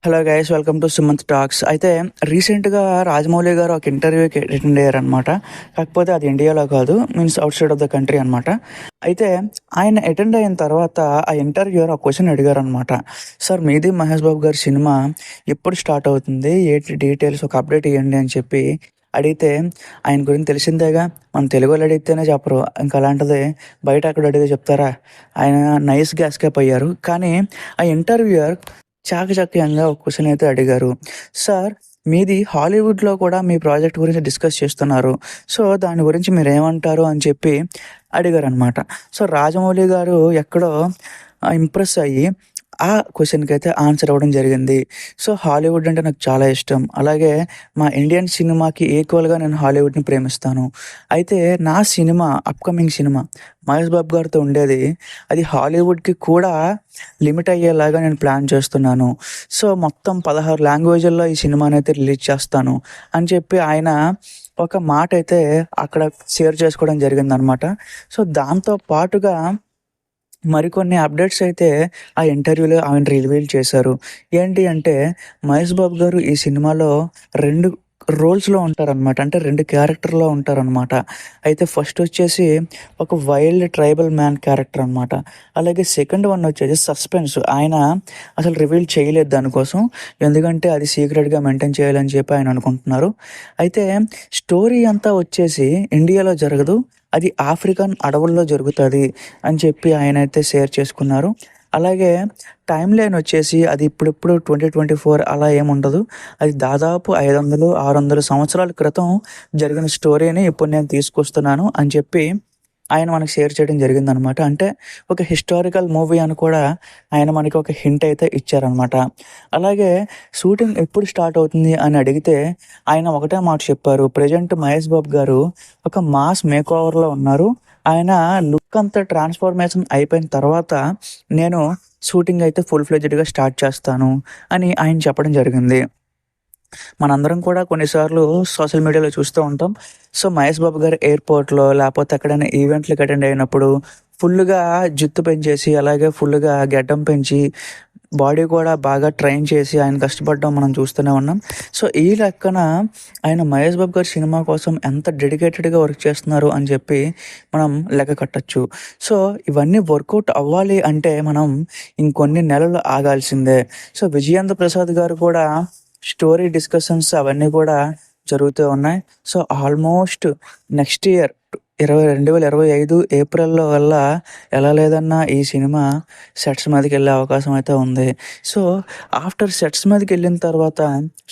Hello guys, welcome to Sumanth talks. అయితే రీసెంట్గా రాజమౌళి గారు ఒక ఇంటర్వ్యూకి అటెండ్ అయ్యారనమాట. కాకపోతే అది ఇండియాలో కాదు, means out side of the country అనమాట. అయితే ఆయన అటెండ్ అయిన తర్వాత ఆ ఇంటర్వ్యూర్ ఒక క్వశ్చన్ అడిగారనమాట. సార్, మీది మహేష్ బాబు గారి సినిమా ఎప్పుడు స్టార్ట్ అవుతుంది, ఏంటి డీటెయిల్స్ ఒక అప్డేట్ ఇవ్వండి అని చెప్పి అడిగితే, ఆయన గురించి తెలిసిందేగా, మన తెలుగు వాళ్ళు అడిగితేనే చెప్పరు, ఇంకా అలాంటిది బయట అక్కడ అడిగితే చెప్తారా? ఆయన నైస్గా ఎస్కేప్ అయ్యారు. కానీ ఆ ఇంటర్వ్యూయర్ చాకచక్యంగా ఒక క్వశ్చన్ అయితే అడిగారు. సార్, మీది హాలీవుడ్‌లో కూడా మీ ప్రాజెక్ట్ గురించి డిస్కస్ చేస్తున్నారు. సో, దాని గురించి మీరేమంటారు అని చెప్పి అడిగారనమాట. సో, రాజమౌళి గారు ఎక్కడో ఇంప్రెస్ అయ్యి ఆ క్వెషన్‌కైతే ఆన్సర్ ఇవ్వడం జరిగింది. సో, హాలీవుడ్ అంటే నాకు చాలా ఇష్టం. అలాగే మా ఇండియన్ సినిమాకి ఈక్వల్‌గా నేను హాలీవుడ్‌ని ప్రేమిస్తాను. అయితే నా cinema, upcoming cinema Mahesh Babu గారితో ఉండేది. అది హాలీవుడ్‌కి కూడా లిమిట్ అయ్యేలాగా నేను ప్లాన్ చేస్తున్నాను. సో, మొత్తం 16 లాంగ్వేజ్‌ల్లో ఈ సినిమానైతే రిలీజ్ చేస్తాను అని చెప్పి ఆయన ఒక మాటైతే అక్కడ షేర్ చేసుకోవడం జరిగిందనమాట. సో, దాంతో పాటుగా మరికొన్ని అప్డేట్స్ అయితే ఆ ఇంటర్వ్యూలో ఆయన రివీల్ చేశారు. ఏంటి అంటే, మహేష్ బాబు గారు ఈ సినిమాలో 2 రోల్స్‌లో ఉంటారనమాట. అంటే 2 క్యారెక్టర్‌లో ఉంటారనమాట. అయితే ఫస్ట్ వచ్చేసి ఒక వైల్డ్ ట్రైబల్ మ్యాన్ క్యారెక్టర్ అనమాట. అలాగే సెకండ్ వన్ వచ్చేసి సస్పెన్స్. ఆయన అసలు రివీల్ చేయలేదు దానికోసం. ఎందుకంటే అది సీక్రెట్‌గా మెయింటైన్ చేయాలని చెప్పి ఆయన అనుకుంటున్నారు. అయితే స్టోరీ అంతా వచ్చేసి ఇండియాలో జరగదు. అది ఆఫ్రికన్ అడవుల్లో జరుగుతది అని చెప్పి ఆయనైతే షేర్ చేసుకున్నారు. అలాగే టైమ్ లైన్ వచ్చేసి అది ఇప్పుడిప్పుడు 2024 అలా ఏముండదు. అది దాదాపు 500, 600 సంవత్సరాల క్రితం జరిగిన స్టోరీని ఇప్పుడు నేను తీసుకొస్తున్నాను అని చెప్పి ఆయన మనకు షేర్ చేయడం జరిగిందనమాట. అంటే ఒక హిస్టారికల్ మూవీ అని కూడా ఆయన మనకి ఒక హింట్ అయితే ఇచ్చారనమాట. అలాగే షూటింగ్ ఎప్పుడు స్టార్ట్ అవుతుంది అని అడిగితే ఆయన ఒకటే మాట చెప్పారు. ప్రెజెంట్ మహేష్ బాబు గారు ఒక మాస్ మేకోవర్‌లో ఉన్నారు. ఆయన లుక్ అంతా ట్రాన్స్‌ఫర్మేషన్ అయిపోయిన తర్వాత నేను షూటింగ్ అయితే ఫుల్ ఫ్లెడ్జ్డ్‌గా స్టార్ట్ చేస్తాను అని ఆయన చెప్పడం జరిగింది. మనందరం కూడా కొన్నిసార్లు సోషల్ మీడియాలో చూస్తూ ఉంటాం. సో, మహేష్ బాబు గారు ఎయిర్‌పోర్ట్‌లో లేపోతే ఎక్కడైనా ఈవెంట్‌లకి అటెండ్ అయినప్పుడు ఫుల్లుగా జుత్తు పెంచేసి, అలాగే ఫుల్లుగా గెడ్డం పెంచి, బాడీ కూడా బాగా ట్రైన్ చేసి ఆయన కష్టపడడం మనం చూస్తూనే ఉన్నాం. సో, ఈ లెక్కన ఆయన మహేష్ బాబు గారి సినిమా కోసం ఎంత డెడికేటెడ్‌గా వర్క్ చేస్తున్నారు అని చెప్పి మనం లెక్క కట్టొచ్చు. సో, ఇవన్నీ వర్కౌట్ అవ్వాలి అంటే మనం ఇంకొన్ని నెలలు ఆగాల్సిందే. సో, విజయేంద్ర ప్రసాద్ గారు కూడా స్టోరీ డిస్కషన్స్ అవన్నీ కూడా జరుగుతూ ఉన్నాయి. సో, ఆల్మోస్ట్ నెక్స్ట్ ఇయర్ 2025 ఏప్రిల్‌లో వల్ల ఎలా లేదన్నా ఈ సినిమా సెట్స్ మీదకెళ్ళే అవకాశం అయితే ఉంది. సో, ఆఫ్టర్ సెట్స్ మీదకెళ్ళిన తర్వాత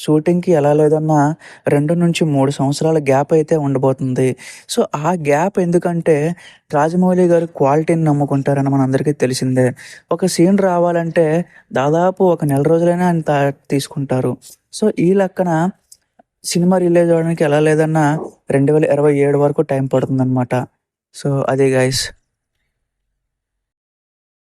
షూటింగ్‌కి ఎలా లేదన్నా 2-3 సంవత్సరాల గ్యాప్ అయితే ఉండబోతుంది. సో, ఆ గ్యాప్ ఎందుకంటే రాజమౌళి గారు క్వాలిటీని నమ్ముకుంటారని మనందరికీ తెలిసిందే. ఒక సీన్ రావాలంటే దాదాపు ఒక నెల రోజులైనా ఆయన తీసుకుంటారు. సో, ఈ లెక్కన సినిమా రిలీజ్ అవ్వడానికి ఎలా లేదన్నా 2027 వరకు టైం పడుతుందనమాట. సో, అది గైస్.